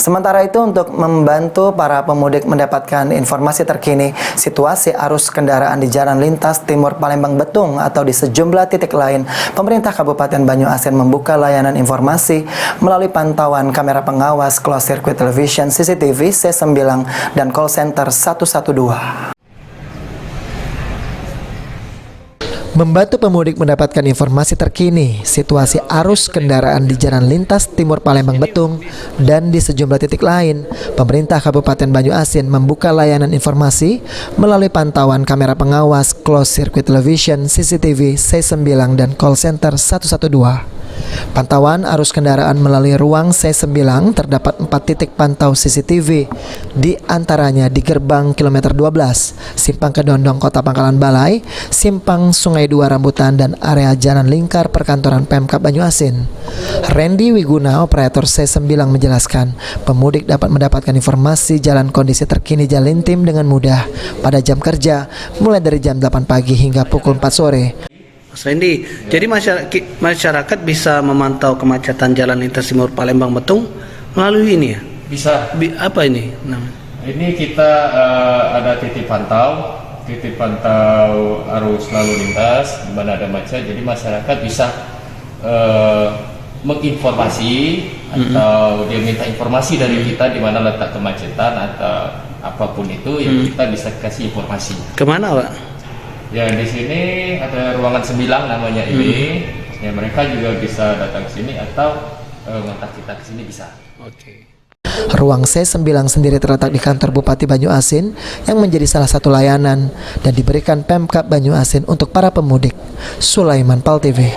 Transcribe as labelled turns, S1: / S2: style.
S1: Sementara itu, untuk membantu para pemudik mendapatkan informasi terkini situasi arus kendaraan di jalan lintas Timur Palembang Betung atau di sejumlah titik lain, pemerintah Kabupaten Banyuasin membuka layanan informasi melalui pantauan kamera pengawas closed circuit television CCTV C9 dan call center 112. Membantu pemudik mendapatkan informasi terkini situasi arus kendaraan di jalan lintas Timur Palembang Betung dan di sejumlah titik lain, pemerintah Kabupaten Banyuasin membuka layanan informasi melalui pantauan kamera pengawas closed circuit television CCTV C9 dan call center 112. Pantauan arus kendaraan melalui ruang C9 terdapat 4 titik pantau CCTV, di antaranya di gerbang kilometer 12, Simpang Kedondong Kota Pangkalan Balai, Simpang Sungai 2 Rambutan, dan area jalan lingkar perkantoran Pemkab Banyuasin. Randy Wiguna, operator C9 menjelaskan, pemudik dapat mendapatkan informasi jalan kondisi terkini Jalintim dengan mudah pada jam kerja mulai dari jam 8 pagi hingga pukul 4 sore.
S2: Mas Randy, jadi masyarakat bisa memantau kemacetan jalan lintas Timur Palembang Betung melalui ini ya?
S3: Bisa.
S2: Apa ini?
S3: Ini kita ada titik pantau arus lalu lintas di mana ada macet. Jadi masyarakat bisa menginformasi atau dia minta informasi dari kita di mana letak kemacetan atau apapun itu, yang kita bisa kasih informasi.
S2: Kemana, Pak?
S3: Ya, di sini ada ruangan 9 namanya ini. Ya, mereka juga bisa datang ke sini atau ngontak kita ke sini bisa.
S2: Oke.
S1: Ruang C9 sendiri terletak di kantor Bupati Banyuasin yang menjadi salah satu layanan dan diberikan Pemkab Banyuasin untuk para pemudik. Sulaiman Pal TV.